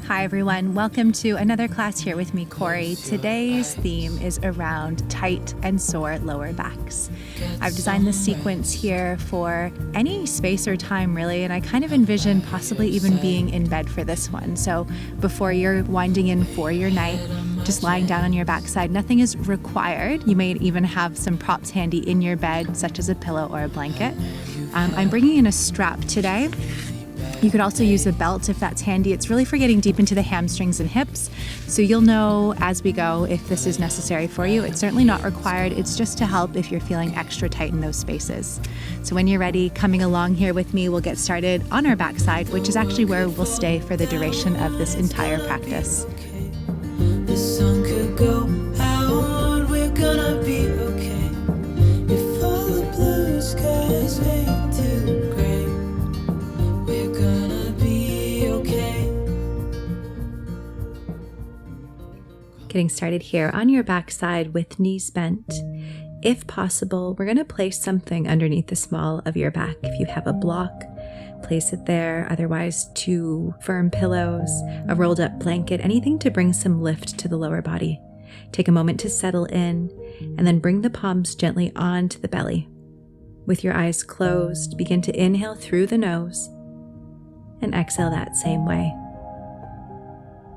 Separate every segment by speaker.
Speaker 1: Hi everyone, welcome to another class here with me, Korrie. Today's theme is around tight and sore lower backs. I've designed this sequence here for any space or time really, and I kind of envision possibly even being in bed for this one. So before you're winding in for your night, just lying down on your backside, nothing is required. You may even have some props handy in your bed, such as a pillow or a blanket. I'm bringing in a strap today. You could also use a belt if that's handy. It's really for getting deep into the hamstrings and hips, so you'll know as we go if this is necessary for you. It's certainly not required. It's just to help if you're feeling extra tight in those spaces. So when you're ready, coming along here with me, we'll get started on our backside, which is actually where we'll stay for the duration of this entire practice.
Speaker 2: This song could go out, we're gonna be okay. If all the blue skies fade to gray, we're gonna be okay.
Speaker 1: Getting started here on your backside with knees bent. If possible, we're going to place something underneath the small of your back. If you have a block, place it there. Otherwise, two firm pillows, a rolled up blanket, anything to bring some lift to the lower body. Take a moment to settle in, and then bring the palms gently onto the belly. With your eyes closed, begin to inhale through the nose and exhale that same way.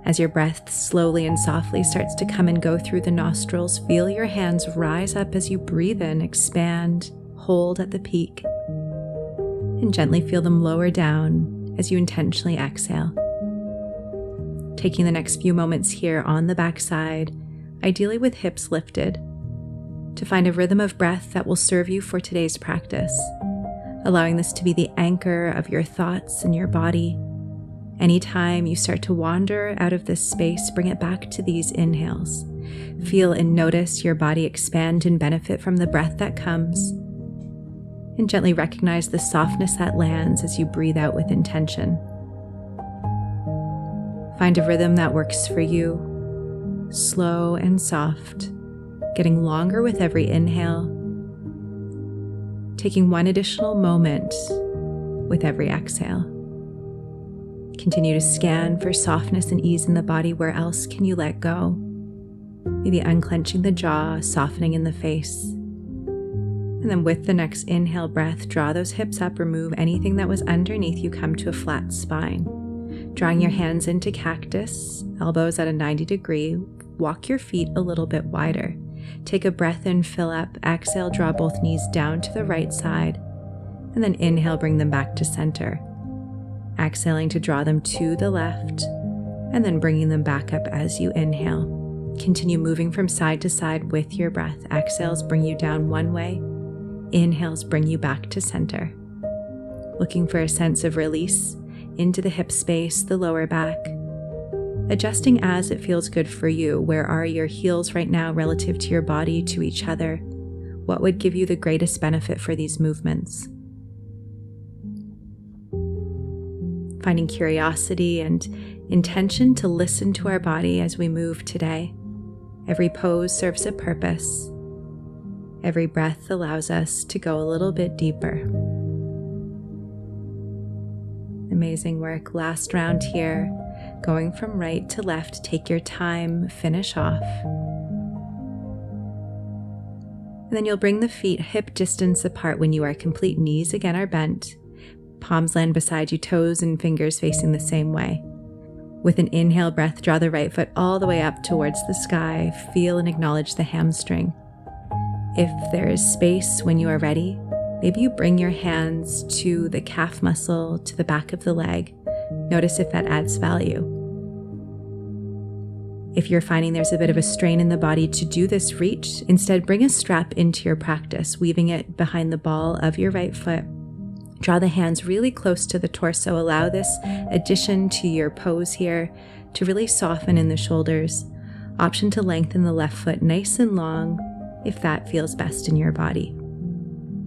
Speaker 1: As your breath slowly and softly starts to come and go through the nostrils, feel your hands rise up as you breathe in, expand, hold at the peak, and gently feel them lower down as you intentionally exhale. Taking the next few moments here on the backside, ideally with hips lifted, to find a rhythm of breath that will serve you for today's practice, allowing this to be the anchor of your thoughts and your body. Anytime you start to wander out of this space, bring it back to these inhales. Feel and notice your body expand and benefit from the breath that comes, and gently recognize the softness that lands as you breathe out with intention. Find a rhythm that works for you, slow and soft, getting longer with every inhale, taking one additional moment with every exhale. Continue to scan for softness and ease in the body. Where else can you let go? Maybe unclenching the jaw, softening in the face. And then with the next inhale breath, draw those hips up, remove anything that was underneath you, come to a flat spine. Drawing your hands into cactus, elbows at a 90 degree, walk your feet a little bit wider. Take a breath in, fill up, exhale, draw both knees down to the right side, and then inhale, bring them back to center. Exhaling to draw them to the left, and then bringing them back up as you inhale. Continue moving from side to side with your breath. Exhales bring you down one way, inhales bring you back to center. Looking for a sense of release into the hip space, the lower back. Adjusting as it feels good for you. Where are your heels right now relative to your body, to each other? What would give you the greatest benefit for these movements? Finding curiosity and intention to listen to our body as we move today. Every pose serves a purpose. Every breath allows us to go a little bit deeper. Amazing work. Last round here. Going from right to left, take your time, finish off. And then you'll bring the feet hip distance apart when you are complete. Knees again are bent. Palms land beside you, toes and fingers facing the same way. With an inhale breath, draw the right foot all the way up towards the sky. Feel and acknowledge the hamstring. If there is space when you are ready, maybe you bring your hands to the calf muscle, to the back of the leg. Notice if that adds value. If you're finding there's a bit of a strain in the body to do this reach, instead bring a strap into your practice, weaving it behind the ball of your right foot. Draw the hands really close to the torso. Allow this addition to your pose here to really soften in the shoulders. Option to lengthen the left foot nice and long if that feels best in your body.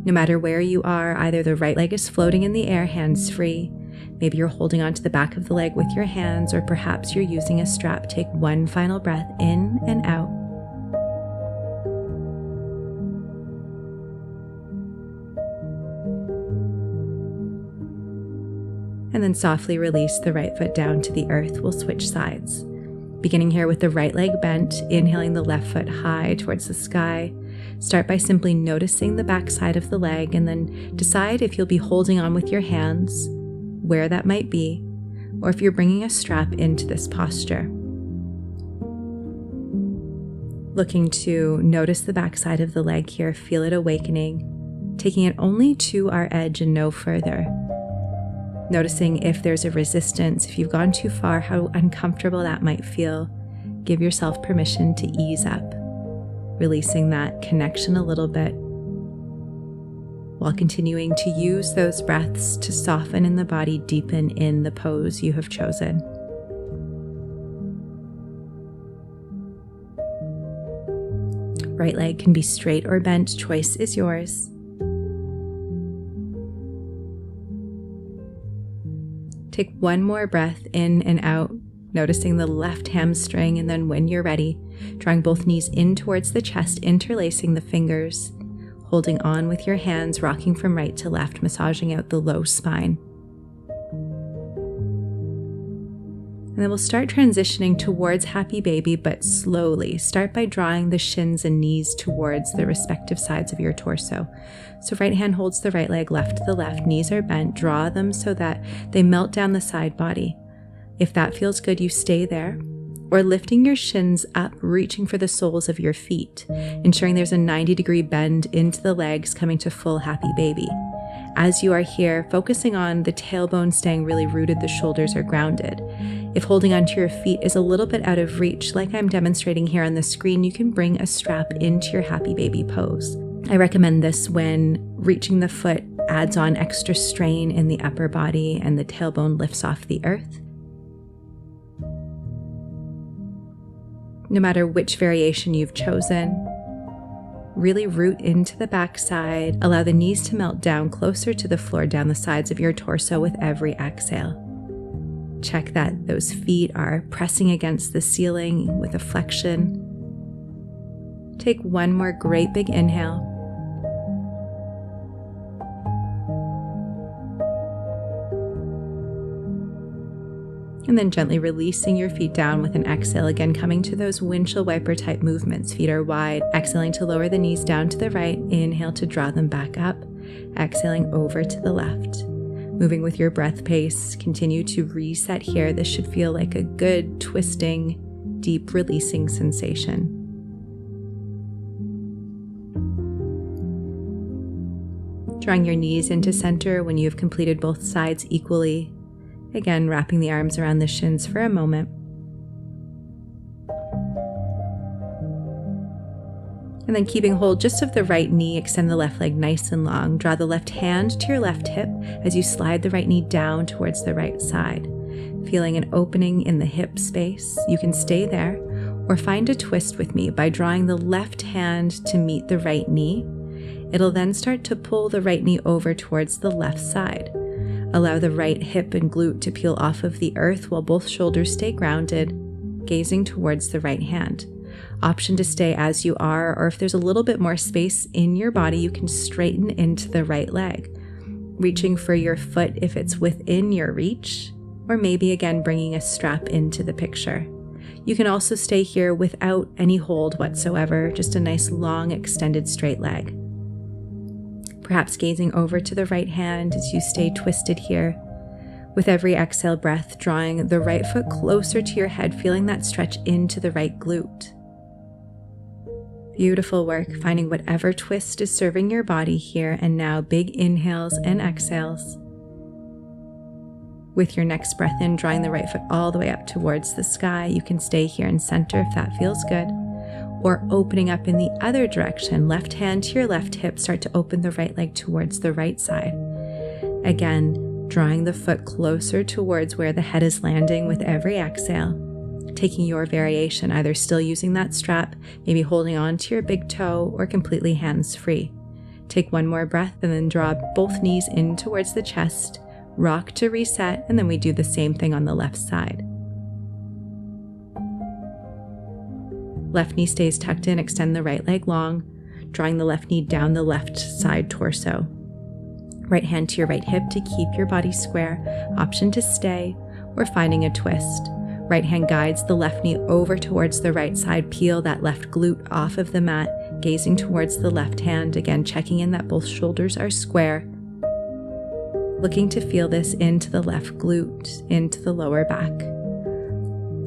Speaker 1: No matter where you are, either the right leg is floating in the air, hands free. Maybe you're holding onto the back of the leg with your hands, or perhaps you're using a strap. Take one final breath in and out. And then softly release the right foot down to the earth. We'll switch sides. Beginning here with the right leg bent, inhaling the left foot high towards the sky. Start by simply noticing the back side of the leg and then decide if you'll be holding on with your hands, where that might be, or if you're bringing a strap into this posture. Looking to notice the back side of the leg here, feel it awakening, taking it only to our edge and no further. Noticing if there's a resistance, if you've gone too far, how uncomfortable that might feel. Give yourself permission to ease up, releasing that connection a little bit, while continuing to use those breaths to soften in the body, deepen in the pose you have chosen. Right leg can be straight or bent, choice is yours. Take one more breath in and out, noticing the left hamstring, and then when you're ready, drawing both knees in towards the chest, interlacing the fingers, holding on with your hands, rocking from right to left, massaging out the low spine. And then we'll start transitioning towards happy baby, but slowly. Start by drawing the shins and knees towards the respective sides of your torso. So right hand holds the right leg, left the left, knees are bent. Draw them so that they melt down the side body. If that feels good, you stay there. Or lifting your shins up, reaching for the soles of your feet, ensuring there's a 90-degree bend into the legs, coming to full happy baby. As you are here, focusing on the tailbone staying really rooted, the shoulders are grounded. If holding onto your feet is a little bit out of reach, like I'm demonstrating here on the screen, you can bring a strap into your happy baby pose. I recommend this when reaching the foot adds on extra strain in the upper body and the tailbone lifts off the earth. No matter which variation you've chosen, really root into the backside. Allow the knees to melt down closer to the floor, down the sides of your torso with every exhale. Check that those feet are pressing against the ceiling with a flexion. Take one more great big inhale. And then gently releasing your feet down with an exhale, again coming to those windshield wiper type movements. Feet are wide, exhaling to lower the knees down to the right, inhale to draw them back up, exhaling over to the left. Moving with your breath pace, continue to reset here. This should feel like a good twisting, deep releasing sensation. Drawing your knees into center when you have completed both sides equally. Again, wrapping the arms around the shins for a moment. And then keeping hold just of the right knee, extend the left leg nice and long. Draw the left hand to your left hip as you slide the right knee down towards the right side. Feeling an opening in the hip space. You can stay there or find a twist with me by drawing the left hand to meet the right knee. It'll then start to pull the right knee over towards the left side. Allow the right hip and glute to peel off of the earth while both shoulders stay grounded, gazing towards the right hand. Option to stay as you are, or if there's a little bit more space in your body, you can straighten into the right leg, reaching for your foot if it's within your reach, or maybe again bringing a strap into the picture. You can also stay here without any hold whatsoever, just a nice long extended straight leg. Perhaps gazing over to the right hand as you stay twisted here. With every exhale breath, drawing the right foot closer to your head, feeling that stretch into the right glute. Beautiful work, finding whatever twist is serving your body here, and now big inhales and exhales. With your next breath in, drawing the right foot all the way up towards the sky. You can stay here in center if that feels good. Or opening up in the other direction, left hand to your left hip, start to open the right leg towards the right side. Again, drawing the foot closer towards where the head is landing with every exhale. Taking your variation, either still using that strap, maybe holding on to your big toe, or completely hands-free. Take one more breath and then draw both knees in towards the chest, rock to reset, and then we do the same thing on the left side. Left knee stays tucked in, extend the right leg long, drawing the left knee down the left side torso. Right hand to your right hip to keep your body square. Option to stay or finding a twist. Right hand guides the left knee over towards the right side. Peel that left glute off of the mat, gazing towards the left hand. Again, checking in that both shoulders are square. Looking to feel this into the left glute, into the lower back.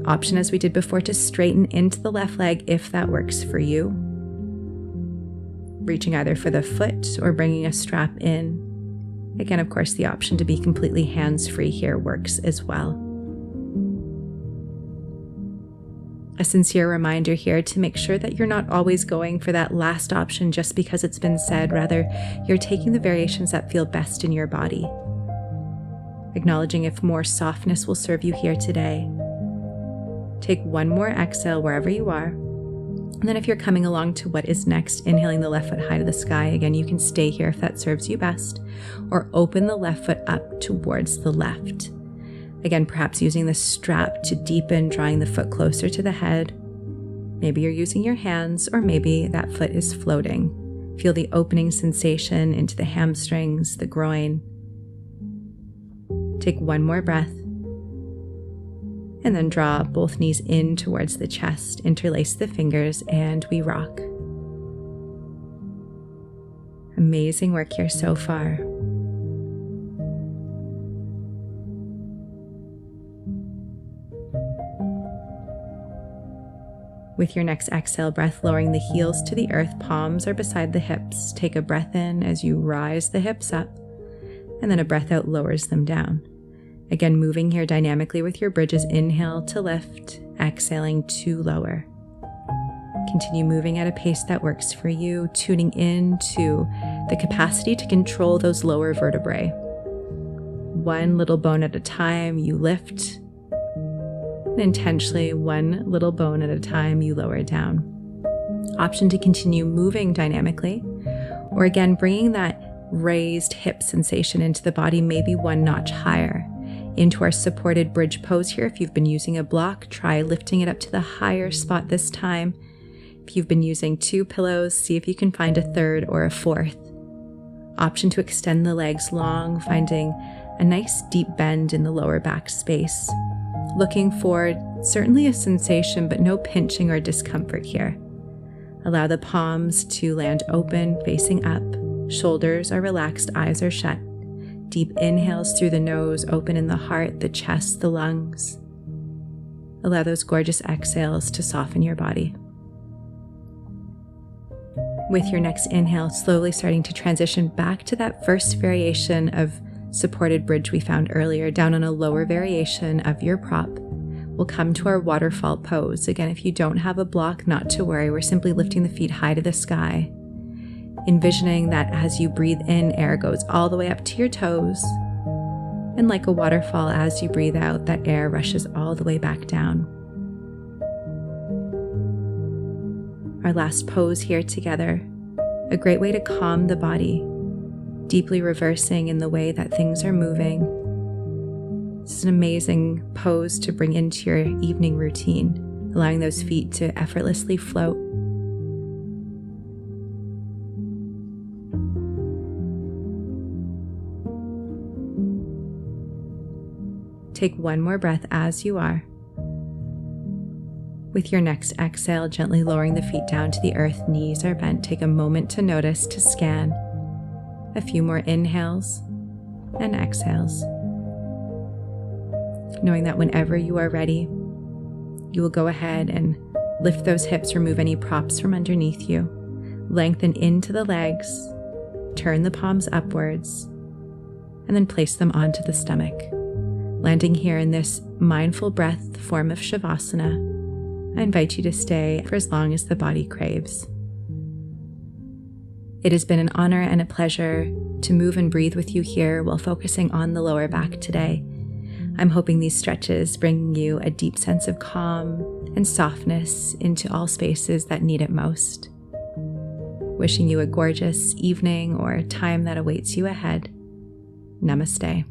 Speaker 1: Option, as we did before, to straighten into the left leg if that works for you. Reaching either for the foot or bringing a strap in. Again, of course, the option to be completely hands-free here works as well. A sincere reminder here to make sure that you're not always going for that last option just because it's been said. Rather, you're taking the variations that feel best in your body. Acknowledging if more softness will serve you here today. Take one more exhale wherever you are. And then if you're coming along to what is next, inhaling the left foot high to the sky. Again, you can stay here if that serves you best, or open the left foot up towards the left. Again, perhaps using the strap to deepen, drawing the foot closer to the head. Maybe you're using your hands, or maybe that foot is floating. Feel the opening sensation into the hamstrings, the groin. Take one more breath. And then draw both knees in towards the chest, interlace the fingers, and we rock. Amazing work here so far. With your next exhale breath, lowering the heels to the earth, palms are beside the hips. Take a breath in as you rise the hips up, and then a breath out lowers them down. Again, moving here dynamically with your bridges. Inhale to lift, exhaling to lower. Continue moving at a pace that works for you, tuning into the capacity to control those lower vertebrae. One little bone at a time, you lift. And intentionally, one little bone at a time, you lower down. Option to continue moving dynamically, or again, bringing that raised hip sensation into the body, maybe one notch higher. Into our supported bridge pose here. If you've been using a block, try lifting it up to the higher spot this time. If you've been using 2 pillows, see if you can find a third or a fourth. Option to extend the legs long, finding a nice deep bend in the lower back space. Looking for certainly a sensation, but no pinching or discomfort here. Allow the palms to land open, facing up. Shoulders are relaxed, eyes are shut. Deep inhales through the nose, open in the heart, the chest, the lungs. Allow those gorgeous exhales to soften your body. With your next inhale, slowly starting to transition back to that first variation of supported bridge we found earlier, down on a lower variation of your prop. We'll come to our waterfall pose. Again, if you don't have a block, not to worry. We're simply lifting the feet high to the sky. Envisioning that as you breathe in, air goes all the way up to your toes. And like a waterfall, as you breathe out, that air rushes all the way back down. Our last pose here together, a great way to calm the body, deeply reversing in the way that things are moving. This is an amazing pose to bring into your evening routine, allowing those feet to effortlessly float. Take one more breath as you are. With your next exhale, gently lowering the feet down to the earth, knees are bent. Take a moment to notice, to scan. A few more inhales and exhales. Knowing that whenever you are ready, you will go ahead and lift those hips, remove any props from underneath you. Lengthen into the legs, turn the palms upwards, and then place them onto the stomach. Landing here in this mindful breath form of Shavasana, I invite you to stay for as long as the body craves. It has been an honor and a pleasure to move and breathe with you here while focusing on the lower back today. I'm hoping these stretches bring you a deep sense of calm and softness into all spaces that need it most. Wishing you a gorgeous evening or time that awaits you ahead. Namaste.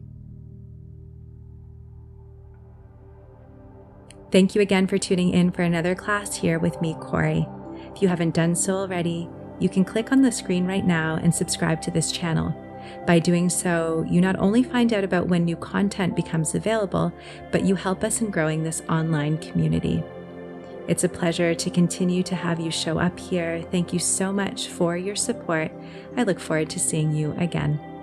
Speaker 1: Thank you again for tuning in for another class here with me, Korrie. If you haven't done so already, you can click on the screen right now and subscribe to this channel. By doing so, you not only find out about when new content becomes available, but you help us in growing this online community. It's a pleasure to continue to have you show up here. Thank you so much for your support. I look forward to seeing you again.